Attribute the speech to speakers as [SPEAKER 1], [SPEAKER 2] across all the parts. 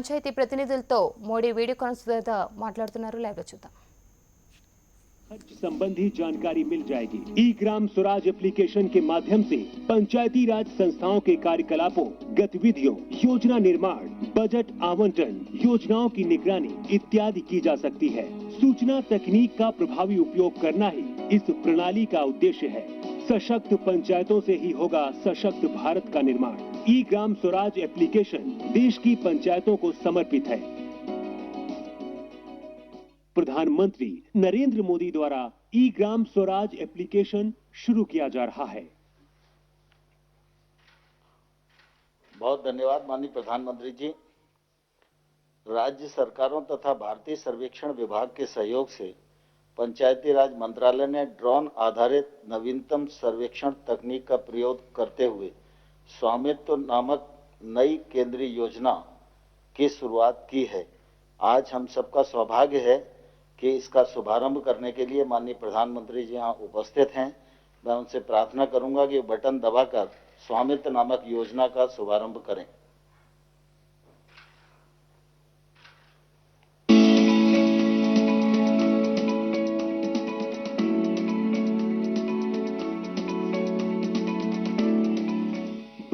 [SPEAKER 1] పంచాయతీ ప్రతినిధులతో Modi video conference ద్వారా మాట్లాడుతున్నారు. లైవ్లో చూద్దాం.
[SPEAKER 2] खर्च संबंधी जानकारी मिल जाएगी। ई ग्राम स्वराज एप्लीकेशन के माध्यम से पंचायती राज संस्थाओं के कार्यकलापों, गतिविधियों, योजना निर्माण, बजट आवंटन, योजनाओं की निगरानी इत्यादि की जा सकती है। सूचना तकनीक का प्रभावी उपयोग करना ही इस प्रणाली का उद्देश्य है। सशक्त पंचायतों से ही होगा सशक्त भारत का निर्माण। ई ग्राम स्वराज एप्लीकेशन देश की पंचायतों को समर्पित है। प्रधानमंत्री नरेंद्र मोदी द्वारा ई ग्राम स्वराज एप्लीकेशन शुरू किया जा रहा है।
[SPEAKER 3] बहुत धन्यवाद माननीय प्रधानमंत्री जी। राज्य सरकारों तथा भारतीय सर्वेक्षण विभाग के सहयोग से पंचायती राज मंत्रालय ने ड्रोन आधारित नवीनतम सर्वेक्षण तकनीक का प्रयोग करते हुए स्वामित्व नामक नई केंद्रीय योजना की शुरुआत की है। आज हम सबका सौभाग्य है कि इसका शुभारंभ करने के लिए माननीय प्रधानमंत्री जी यहाँ उपस्थित हैं। मैं उनसे प्रार्थना करूंगा कि बटन दबाकर स्वामित्व नामक योजना का शुभारंभ करें।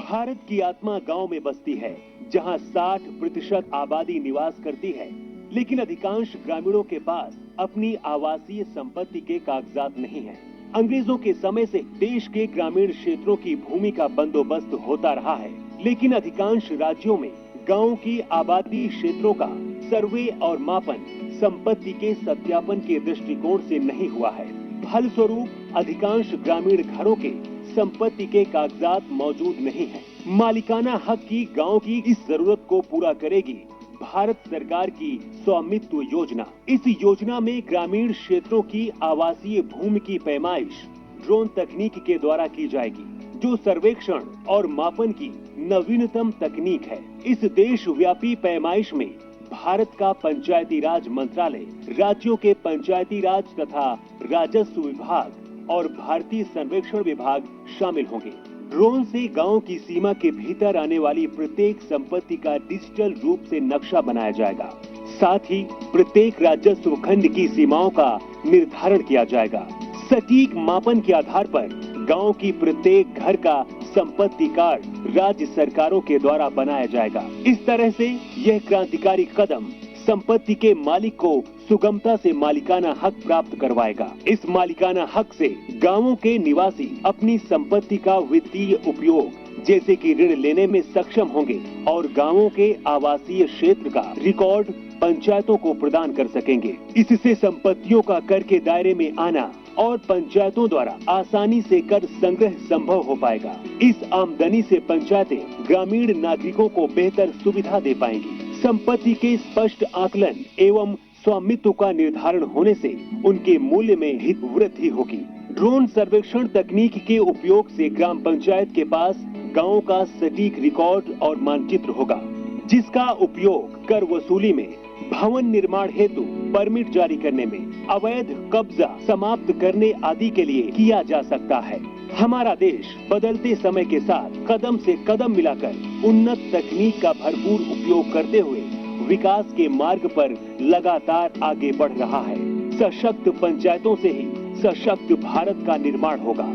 [SPEAKER 2] भारत की आत्मा गांव में बसती है, जहां 60% आबादी निवास करती है, लेकिन अधिकांश ग्रामीणों के पास अपनी आवासीय संपत्ति के कागजात नहीं हैं। अंग्रेजों के समय से देश के ग्रामीण क्षेत्रों की भूमि का बंदोबस्त होता रहा है, लेकिन अधिकांश राज्यों में गांव की आबादी क्षेत्रों का सर्वे और मापन संपत्ति के सत्यापन के दृष्टिकोण से नहीं हुआ है। फलस्वरूप अधिकांश ग्रामीण घरों के संपत्ति के कागजात मौजूद नहीं है। मालिकाना हक की गांव की इस जरूरत को पूरा करेगी भारत सरकार की स्वामित्व योजना। इस योजना में ग्रामीण क्षेत्रों की आवासीय भूमि की पैमाइश ड्रोन तकनीक के द्वारा की जाएगी, जो सर्वेक्षण और मापन की नवीनतम तकनीक है। इस देशव्यापी पैमाइश में भारत का पंचायती राज मंत्रालय, राज्यों के पंचायती राज तथा राजस्व विभाग और भारतीय सर्वेक्षण विभाग शामिल होंगे। ड्रोन से गांव की सीमा के भीतर आने वाली प्रत्येक संपत्ति का डिजिटल रूप से नक्शा बनाया जाएगा। साथ ही प्रत्येक राजस्व खंड की सीमाओं का निर्धारण किया जाएगा। सटीक मापन के आधार पर गांव की प्रत्येक घर का संपत्ति कार्ड राज्य सरकारों के द्वारा बनाया जाएगा। इस तरह से यह क्रांतिकारी कदम संपत्ति के मालिक को सुगमता से मालिकाना हक प्राप्त करवाएगा। इस मालिकाना हक से गांवों के निवासी अपनी संपत्ति का वित्तीय उपयोग जैसे कि ऋण लेने में सक्षम होंगे और गांवों के आवासीय क्षेत्र का रिकॉर्ड पंचायतों को प्रदान कर सकेंगे। इससे संपत्तियों का कर के दायरे में आना और पंचायतों द्वारा आसानी से कर संग्रह संभव हो पाएगा। इस आमदनी से पंचायतें ग्रामीण नागरिकों को बेहतर सुविधा दे पाएंगी। संपत्ति के स्पष्ट आकलन एवं स्वामित्व का निर्धारण होने से उनके मूल्य में हित वृद्धि होगी। ड्रोन सर्वेक्षण तकनीक के उपयोग से ग्राम पंचायत के पास गांव का सटीक रिकॉर्ड और मानचित्र होगा, जिसका उपयोग कर वसूली में, भवन निर्माण हेतु परमिट जारी करने में, अवैध कब्जा समाप्त करने आदि के लिए किया जा सकता है। हमारा देश बदलते समय के साथ कदम से कदम मिलाकर उन्नत तकनीक का भरपूर उपयोग करते हुए विकास के मार्ग पर लगातार आगे बढ़ रहा है। सशक्त पंचायतों से ही सशक्त भारत का निर्माण होगा।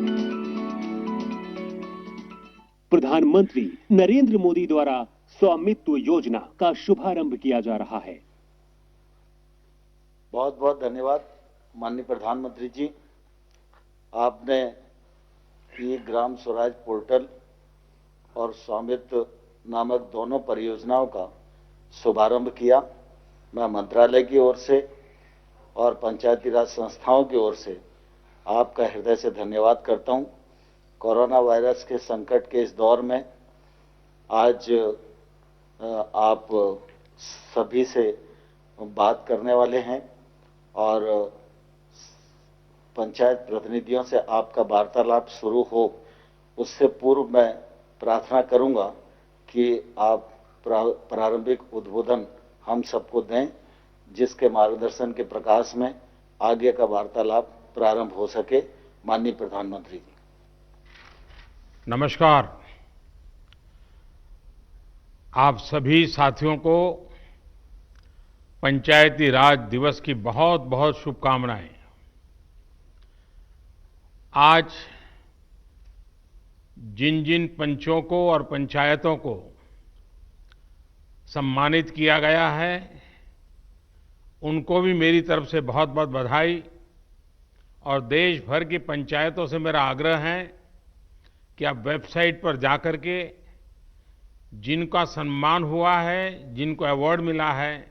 [SPEAKER 2] प्रधानमंत्री नरेंद्र मोदी द्वारा स्वामित्व योजना का शुभारंभ किया जा रहा है।
[SPEAKER 3] बहुत बहुत धन्यवाद माननीय प्रधानमंत्री जी। आपने ये ग्राम स्वराज पोर्टल और स्वामित्व नामक दोनों परियोजनाओं का शुभारंभ किया। मैं मंत्रालय की ओर से और पंचायती राज संस्थाओं की ओर से आपका हृदय से धन्यवाद करता हूं। कोरोना वायरस के संकट के इस दौर में आज आप सभी से बात करने वाले हैं और पंचायत प्रतिनिधियों से आपका वार्तालाप शुरू हो उससे पूर्व मैं प्रार्थना करूंगा कि आप प्रारंभिक उद्बोधन हम सबको दें, जिसके मार्गदर्शन के प्रकाश में आगे का वार्तालाप प्रारंभ हो सके। माननीय प्रधानमंत्री जी।
[SPEAKER 4] नमस्कार। आप सभी साथियों को पंचायती राज दिवस की बहुत बहुत शुभकामनाएं। आज जिन जिन पंचों को और पंचायतों को सम्मानित किया गया है, उनको भी मेरी तरफ से बहुत बहुत बधाई। और देश भर की पंचायतों से मेरा आग्रह है कि आप वेबसाइट पर जाकर के जिनका सम्मान हुआ है, जिनको अवार्ड मिला है,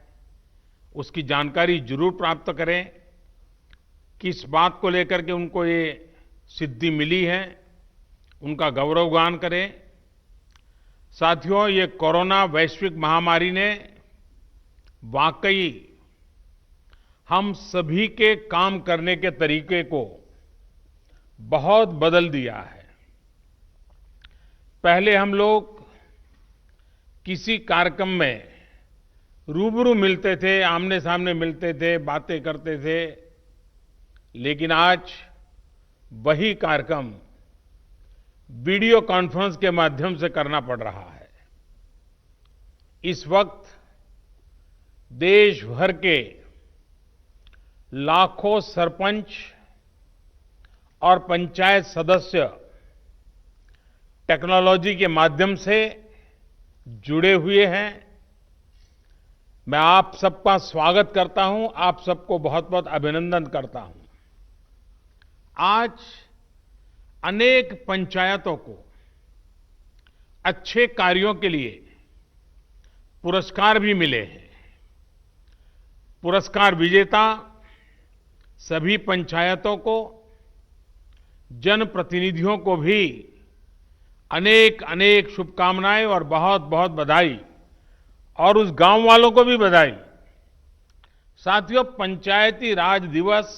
[SPEAKER 4] उसकी जानकारी जरूर प्राप्त करें। किस बात को लेकर के उनको ये सिद्धि मिली है, उनका गौरवगान करें। साथियों, ये कोरोना वैश्विक महामारी ने वाकई हम सभी के काम करने के तरीके को बहुत बदल दिया है। पहले हम लोग किसी कार्यक्रम में रूबरू मिलते थे, आमने सामने मिलते थे, बातें करते थे, लेकिन आज वही कार्यक्रम वीडियो कॉन्फ्रेंस के माध्यम से करना पड़ रहा है। इस वक्त देश भर के लाखों सरपंच और पंचायत सदस्य टेक्नोलॉजी के माध्यम से जुड़े हुए हैं। मैं आप सबका स्वागत करता हूं, आप सबको बहुत बहुत अभिनंदन करता हूं। आज अनेक पंचायतों को अच्छे कार्यों के लिए पुरस्कार भी मिले हैं। पुरस्कार विजेता सभी पंचायतों को, जनप्रतिनिधियों को भी अनेक अनेक शुभकामनाएं और बहुत बहुत बधाई, और उस गांव वालों को भी बधाई। साथियों, पंचायती राज दिवस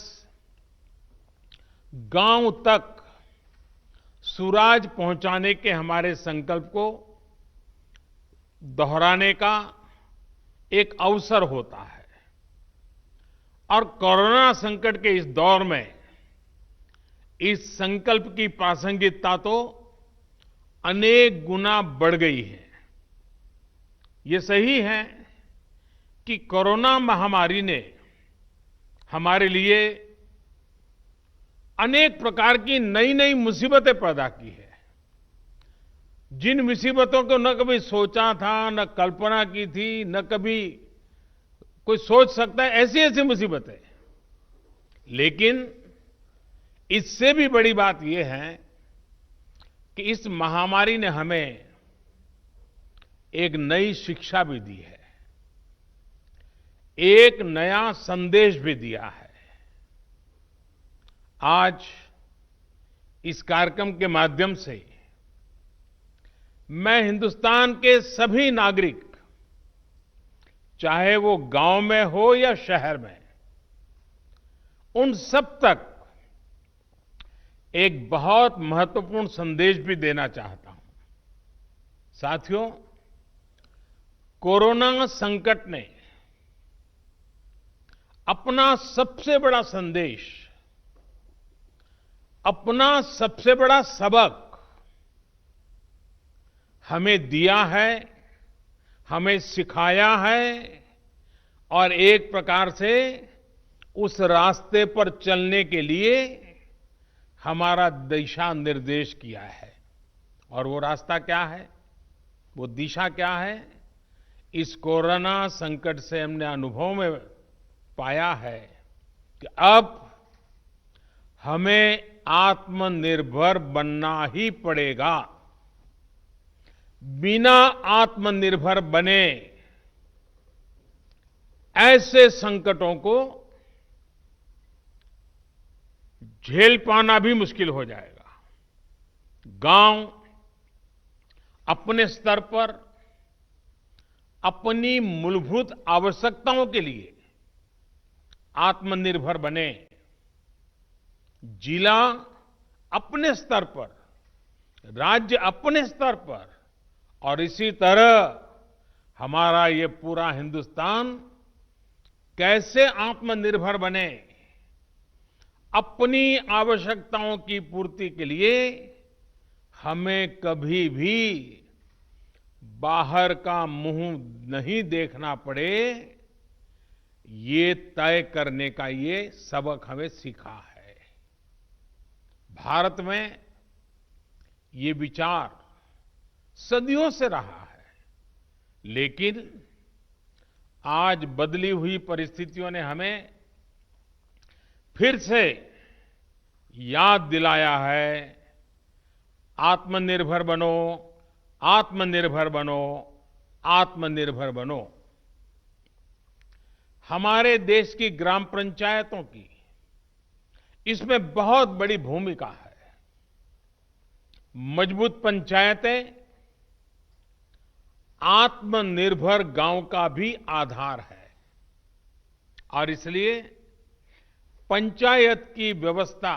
[SPEAKER 4] गांव तक सुराज पहुंचाने के हमारे संकल्प को दोहराने का एक अवसर होता है। और कोरोना संकट के इस दौर में इस संकल्प की प्रासंगिकता तो अनेक गुना बढ़ गई है। ये सही है कि कोरोना महामारी ने हमारे लिए अनेक प्रकार की नई नई मुसीबतें पैदा की है। जिन मुसीबतों को न कभी सोचा था, न कल्पना की थी, न कभी कोई सोच सकता है, ऐसी ऐसी मुसीबतें। लेकिन इससे भी बड़ी बात यह है कि इस महामारी ने हमें एक नई शिक्षा भी दी है, एक नया संदेश भी दिया है। आज इस कार्यक्रम के माध्यम से मैं हिंदुस्तान के सभी नागरिक, चाहे वो गांव में हो या शहर में, उन सब तक एक बहुत महत्वपूर्ण संदेश भी देना चाहता हूं। साथियों, कोरोना संकट ने अपना सबसे बड़ा संदेश, अपना सबसे बड़ा सबक हमें दिया है, हमें सिखाया है, और एक प्रकार से उस रास्ते पर चलने के लिए हमारा दिशा निर्देश किया है। और वो रास्ता क्या है, वो दिशा क्या है? इस कोरोना संकट से हमने अनुभव में पाया है कि अब हमें आत्मनिर्भर बनना ही पड़ेगा। बिना आत्मनिर्भर बने ऐसे संकटों को झेल पाना भी मुश्किल हो जाएगा। गांव अपने स्तर पर अपनी मूलभूत आवश्यकताओं के लिए आत्मनिर्भर बने, जिला अपने स्तर पर, राज्य अपने स्तर पर, और इसी तरह हमारा ये पूरा हिंदुस्तान कैसे आत्मनिर्भर बने, अपनी आवश्यकताओं की पूर्ति के लिए हमें कभी भी बाहर का मुंह नहीं देखना पड़े, ये तय करने का ये सबक हमें सीखा है। भारत में ये विचार सदियों से रहा है, लेकिन आज बदली हुई परिस्थितियों ने हमें फिर से याद दिलाया है, आत्मनिर्भर बनो, आत्मनिर्भर बनो, आत्मनिर्भर बनो। हमारे देश की ग्राम पंचायतों की इसमें बहुत बड़ी भूमिका है। मजबूत पंचायतें आत्मनिर्भर गांव का भी आधार है और इसलिए पंचायत की व्यवस्था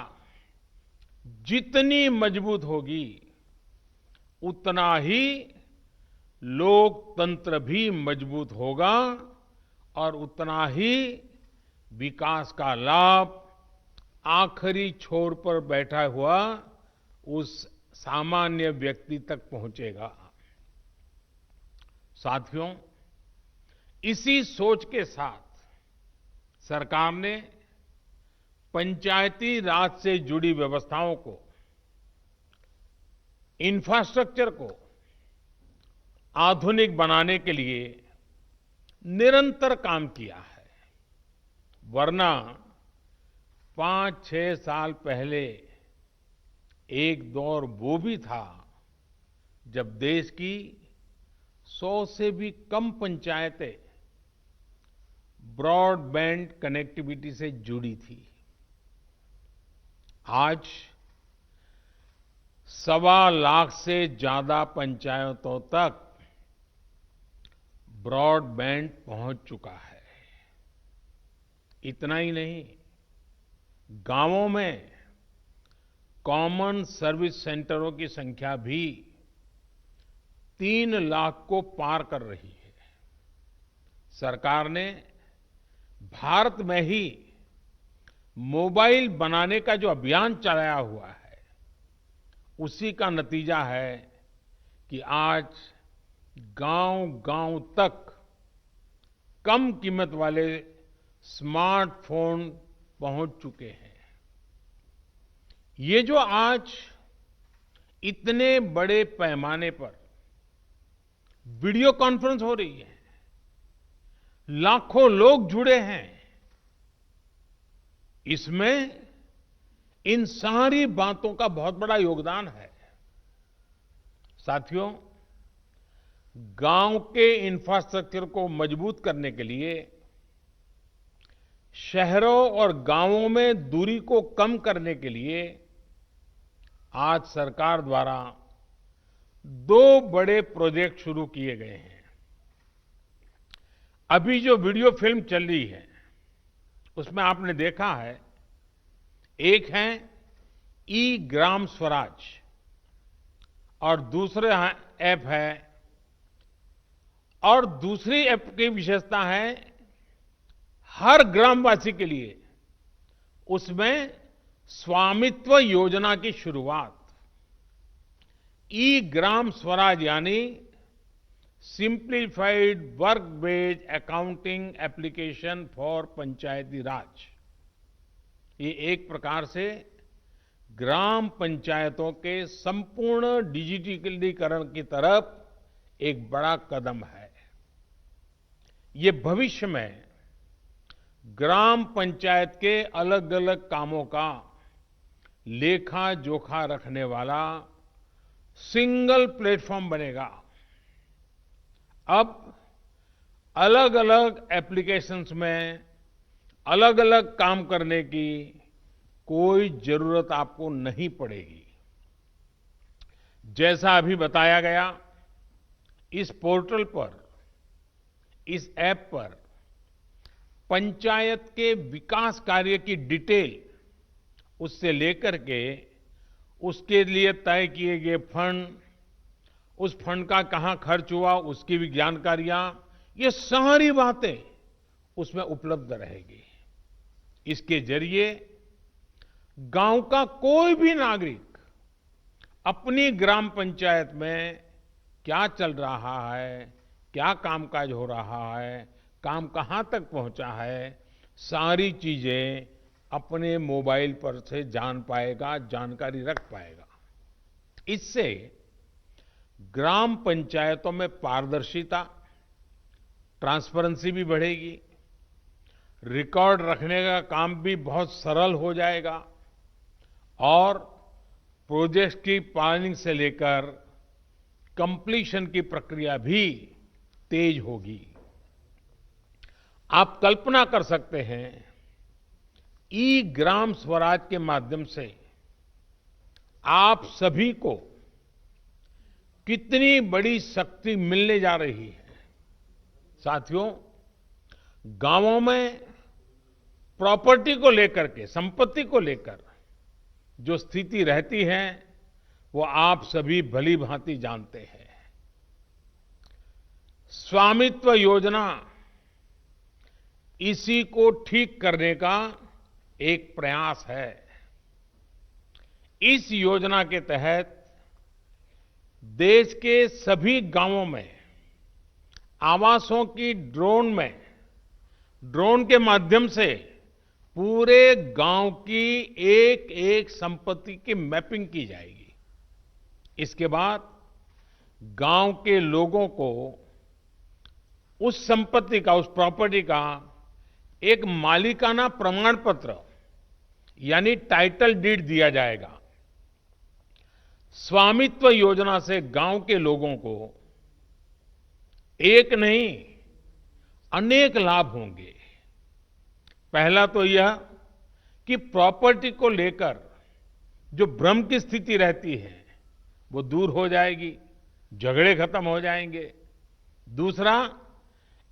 [SPEAKER 4] जितनी मजबूत होगी, उतना ही लोकतंत्र भी मजबूत होगा और उतना ही विकास का लाभ आखिरी छोर पर बैठा हुआ उस सामान्य व्यक्ति तक पहुंचेगा। साथियों, इसी सोच के साथ सरकार ने पंचायती राज से जुड़ी व्यवस्थाओं को, इंफ्रास्ट्रक्चर को आधुनिक बनाने के लिए निरंतर काम किया है। वरना 5-6 साल पहले एक दौर वो भी था जब देश की 100 से भी कम पंचायतें ब्रॉडबैंड कनेक्टिविटी से जुड़ी थी। आज 1.25 लाख से ज्यादा पंचायतों तक ब्रॉडबैंड पहुंच चुका है। इतना ही नहीं, गांवों में कॉमन सर्विस सेंटरों की संख्या भी 3 लाख को पार कर रही है। सरकार ने भारत में ही मोबाइल बनाने का जो अभियान चलाया हुआ है, उसी का नतीजा है कि आज गांव-गांव तक कम कीमत वाले स्मार्टफोन पहुंच चुके हैं। ये जो आज इतने बड़े पैमाने पर वीडियो कॉन्फ्रेंस हो रही है, लाखों लोग जुड़े हैं, इसमें इन सारी बातों का बहुत बड़ा योगदान है। साथियों, गांव के इंफ्रास्ट्रक्चर को मजबूत करने के लिए शहरों और गांवों में दूरी को कम करने के लिए आज सरकार द्वारा 2 बड़े प्रोजेक्ट शुरू किए गए हैं। अभी जो वीडियो फिल्म चल रही है, उसमें आपने देखा है, एक है ई ग्राम स्वराज और दूसरा ऐप है, और दूसरी ऐप की विशेषता है हर ग्रामवासी के लिए उसमें स्वामित्व योजना की शुरुआत। ई ग्राम स्वराज यानी simplified work based accounting application for Panchayati Raj. ये एक प्रकार से ग्राम पंचायतों के संपूर्ण डिजिटलीकरण की तरफ एक बड़ा कदम है। ये भविष्य में ग्राम पंचायत के अलग अलग कामों का लेखा जोखा रखने वाला सिंगल प्लेटफॉर्म बनेगा। अब अलग अलग एप्लीकेशंस में अलग अलग काम करने की कोई जरूरत आपको नहीं पड़ेगी। जैसा अभी बताया गया, इस पोर्टल पर, इस ऐप पर पंचायत के विकास कार्य की डिटेल, उससे लेकर के उसके लिए तय किए गए फंड, उस फंड का कहां खर्च हुआ उसकी भी जानकारियां, ये सारी बातें उसमें उपलब्ध रहेगी। इसके जरिए गांव का कोई भी नागरिक अपनी ग्राम पंचायत में क्या चल रहा है, क्या कामकाज हो रहा है, काम कहाँ तक पहुंचा है, सारी चीजें अपने मोबाइल पर से जान पाएगा, जानकारी रख पाएगा। इससे ग्राम पंचायतों में पारदर्शिता, ट्रांसपेरेंसी भी बढ़ेगी, रिकॉर्ड रखने का काम भी बहुत सरल हो जाएगा और प्रोजेक्ट की प्लानिंग से लेकर कंप्लीशन की प्रक्रिया भी तेज होगी। आप कल्पना कर सकते हैं, ई ग्राम स्वराज के माध्यम से आप सभी को कितनी बड़ी शक्ति मिलने जा रही है। साथियों, गांवों में प्रॉपर्टी को लेकर के, संपत्ति को लेकर जो स्थिति रहती है वो आप सभी भली भांति जानते हैं। स्वामित्व योजना इसी को ठीक करने का एक प्रयास है। इस योजना के तहत देश के सभी गांवों में आवासों की ड्रोन के माध्यम से पूरे गांव की एक एक संपत्ति की मैपिंग की जाएगी। इसके बाद गांव के लोगों को उस संपत्ति का, उस प्रॉपर्टी का एक मालिकाना प्रमाण पत्र यानी टाइटल डीड दिया जाएगा। स्वामित्व योजना से गांव के लोगों को एक नहीं अनेक लाभ होंगे। पहला तो यह कि प्रॉपर्टी को लेकर जो भ्रम की स्थिति रहती है वो दूर हो जाएगी, झगड़े खत्म हो जाएंगे। दूसरा,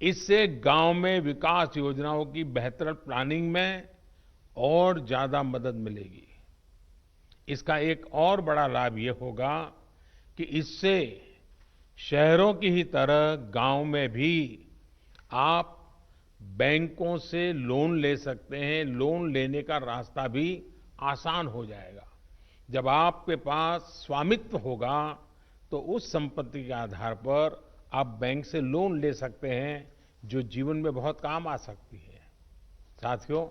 [SPEAKER 4] इससे गांव में विकास योजनाओं की बेहतर प्लानिंग में और ज्यादा मदद मिलेगी। इसका एक और बड़ा लाभ ये होगा कि इससे शहरों की ही तरह गांव में भी आप बैंकों से लोन ले सकते हैं। लोन लेने का रास्ता भी आसान हो जाएगा। जब आपके पास स्वामित्व होगा तो उस संपत्ति के आधार पर आप बैंक से लोन ले सकते हैं, जो जीवन में बहुत काम आ सकती है। साथियों,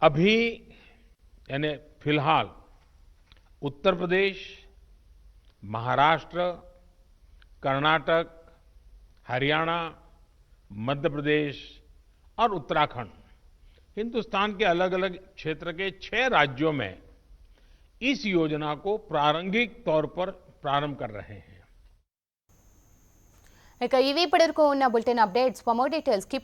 [SPEAKER 4] अभी यानी फिलहाल उत्तर प्रदेश, महाराष्ट्र, कर्नाटक, हरियाणा, मध्य प्रदेश और उत्तराखंड, हिंदुस्तान के अलग अलग क्षेत्र के 6 राज्यों में इस योजना को प्रारंभिक तौर पर प्रारंभ कर रहे हैं।
[SPEAKER 1] ఇక ఇవి ఇప్పటివరకు ఉన్న bulletin updates. For more details keep